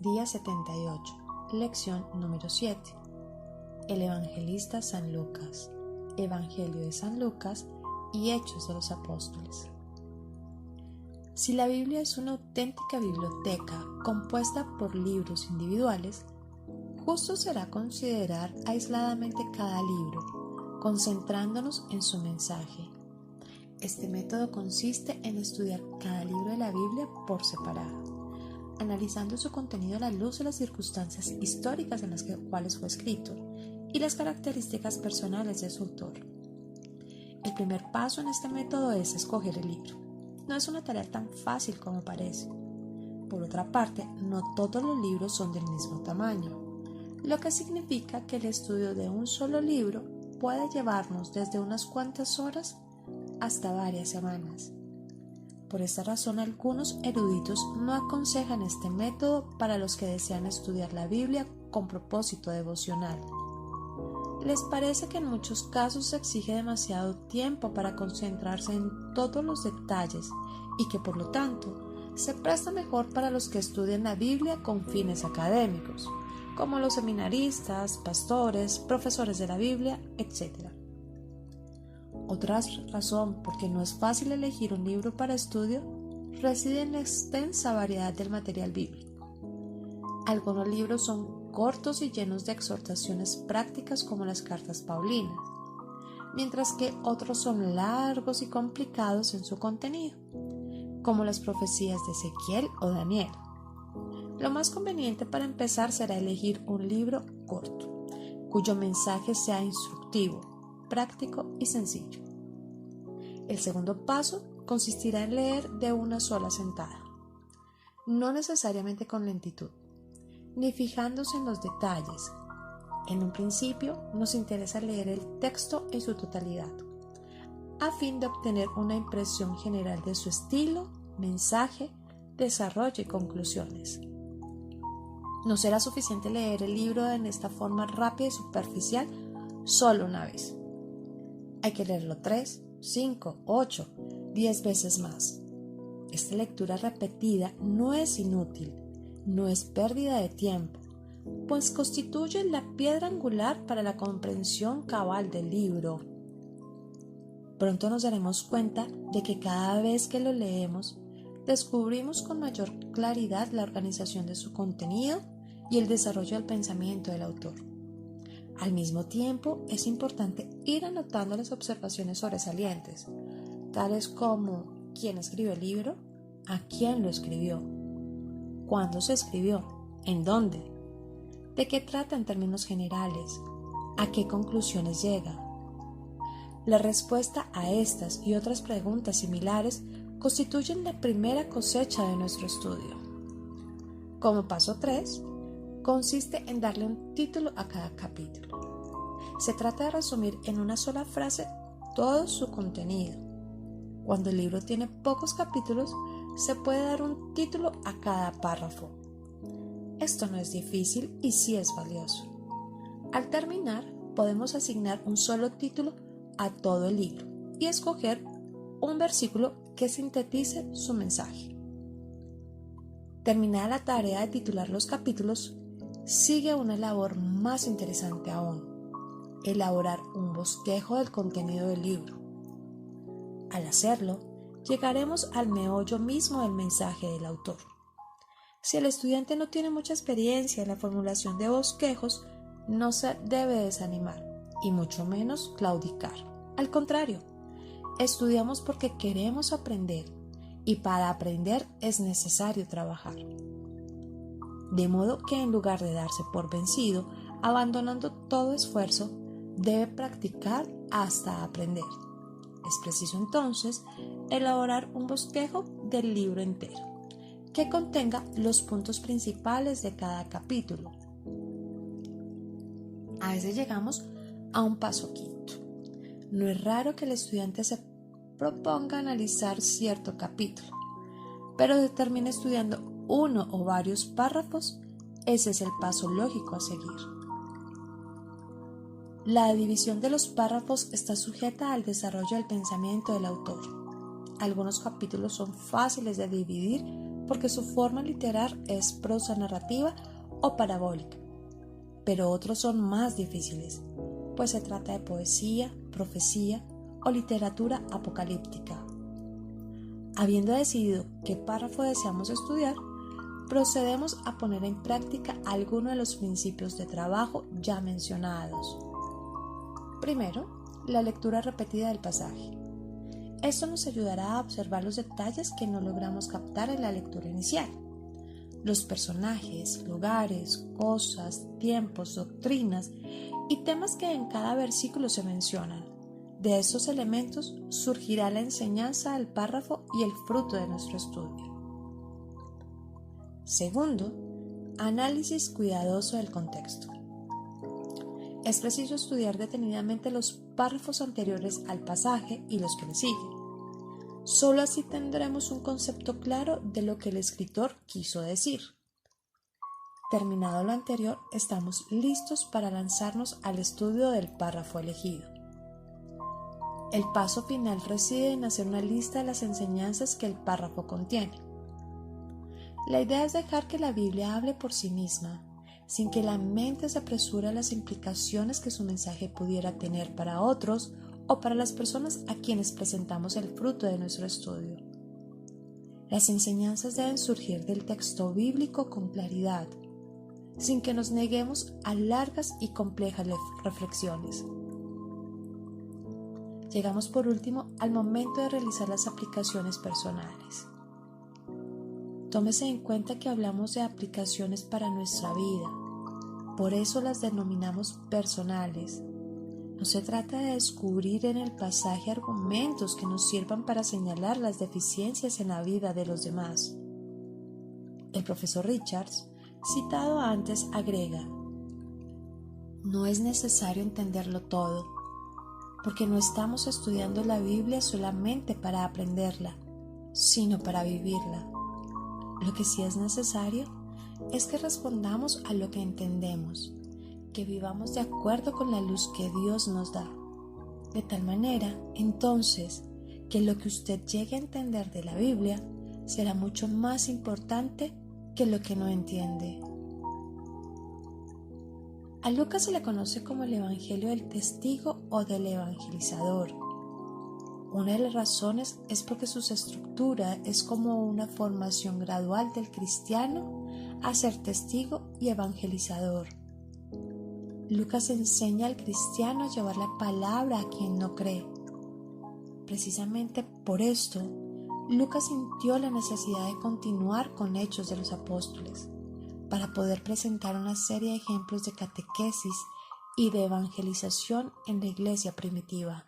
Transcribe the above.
Día 78, lección número 7. El evangelista San Lucas, Evangelio de San Lucas y Hechos de los Apóstoles. Si la Biblia es una auténtica biblioteca compuesta por libros individuales, justo será considerar aisladamente cada libro, concentrándonos en su mensaje. Este método consiste en estudiar cada libro de la Biblia por separado, analizando su contenido a la luz de las circunstancias históricas en las cuales fue escrito y las características personales de su autor. El primer paso en este método es escoger el libro. No es una tarea tan fácil como parece. Por otra parte, no todos los libros son del mismo tamaño, lo que significa que el estudio de un solo libro puede llevarnos desde unas cuantas horas hasta varias semanas. Por esta razón, algunos eruditos no aconsejan este método para los que desean estudiar la Biblia con propósito devocional. Les parece que en muchos casos se exige demasiado tiempo para concentrarse en todos los detalles y que por lo tanto se presta mejor para los que estudian la Biblia con fines académicos, como los seminaristas, pastores, profesores de la Biblia, etc. Otra razón por qué no es fácil elegir un libro para estudio reside en la extensa variedad del material bíblico. Algunos libros son cortos y llenos de exhortaciones prácticas como las cartas paulinas, mientras que otros son largos y complicados en su contenido, como las profecías de Ezequiel o Daniel. Lo más conveniente para empezar será elegir un libro corto, cuyo mensaje sea instructivo, práctico y sencillo. El segundo paso consistirá en leer de una sola sentada, no necesariamente con lentitud, ni fijándose en los detalles. En un principio nos interesa leer el texto en su totalidad, a fin de obtener una impresión general de su estilo, mensaje, desarrollo y conclusiones. No será suficiente leer el libro en esta forma rápida y superficial solo una vez. Hay que leerlo 3, 5, 8, 10 veces más. Esta lectura repetida no es inútil, no es pérdida de tiempo, pues constituye la piedra angular para la comprensión cabal del libro. Pronto nos daremos cuenta de que cada vez que lo leemos, descubrimos con mayor claridad la organización de su contenido y el desarrollo del pensamiento del autor. Al mismo tiempo, es importante ir anotando las observaciones sobresalientes, tales como quién escribió el libro, a quién lo escribió, cuándo se escribió, en dónde, de qué trata en términos generales, a qué conclusiones llega. La respuesta a estas y otras preguntas similares constituyen la primera cosecha de nuestro estudio. Como paso 3, consiste en darle un título a cada capítulo. Se trata de resumir en una sola frase todo su contenido. Cuando el libro tiene pocos capítulos, se puede dar un título a cada párrafo. Esto no es difícil y sí es valioso. Al terminar, podemos asignar un solo título a todo el libro y escoger un versículo que sintetice su mensaje. Terminada la tarea de titular los capítulos, sigue una labor más interesante aún: elaborar un bosquejo del contenido del libro. Al hacerlo, llegaremos al meollo mismo del mensaje del autor. Si el estudiante no tiene mucha experiencia en la formulación de bosquejos, no se debe desanimar y mucho menos claudicar. Al contrario, estudiamos porque queremos aprender y para aprender es necesario trabajar. De modo que en lugar de darse por vencido, abandonando todo esfuerzo, debe practicar hasta aprender. Es preciso entonces elaborar un bosquejo del libro entero, que contenga los puntos principales de cada capítulo. A veces llegamos a un paso quinto. No es raro que el estudiante se proponga analizar cierto capítulo, pero termine estudiando uno o varios párrafos. Ese es el paso lógico a seguir. La división de los párrafos está sujeta al desarrollo del pensamiento del autor. Algunos capítulos son fáciles de dividir porque su forma literaria es prosa narrativa o parabólica, pero otros son más difíciles, pues se trata de poesía, profecía o literatura apocalíptica. Habiendo decidido qué párrafo deseamos estudiar, procedemos a poner en práctica algunos de los principios de trabajo ya mencionados. Primero, la lectura repetida del pasaje. Esto nos ayudará a observar los detalles que no logramos captar en la lectura inicial. Los personajes, lugares, cosas, tiempos, doctrinas y temas que en cada versículo se mencionan. De estos elementos surgirá la enseñanza del párrafo y el fruto de nuestro estudio. Segundo, análisis cuidadoso del contexto. Es preciso estudiar detenidamente los párrafos anteriores al pasaje y los que le siguen. Solo así tendremos un concepto claro de lo que el escritor quiso decir. Terminado lo anterior, estamos listos para lanzarnos al estudio del párrafo elegido. El paso final reside en hacer una lista de las enseñanzas que el párrafo contiene. La idea es dejar que la Biblia hable por sí misma, sin que la mente se apresure a las implicaciones que su mensaje pudiera tener para otros o para las personas a quienes presentamos el fruto de nuestro estudio. Las enseñanzas deben surgir del texto bíblico con claridad, sin que nos neguemos a largas y complejas reflexiones. Llegamos por último al momento de realizar las aplicaciones personales. Tómese en cuenta que hablamos de aplicaciones para nuestra vida, por eso las denominamos personales. No se trata de descubrir en el pasaje argumentos que nos sirvan para señalar las deficiencias en la vida de los demás. El profesor Richards, citado antes, agrega: no es necesario entenderlo todo, porque no estamos estudiando la Biblia solamente para aprenderla, sino para vivirla. Lo que sí es necesario es que respondamos a lo que entendemos, que vivamos de acuerdo con la luz que Dios nos da, de tal manera, entonces, que lo que usted llegue a entender de la Biblia será mucho más importante que lo que no entiende. A Lucas se le conoce como el Evangelio del Testigo o del Evangelizador. Una de las razones es porque su estructura es como una formación gradual del cristiano a ser testigo y evangelizador. Lucas enseña al cristiano a llevar la palabra a quien no cree. Precisamente por esto, Lucas sintió la necesidad de continuar con Hechos de los Apóstoles, para poder presentar una serie de ejemplos de catequesis y de evangelización en la iglesia primitiva.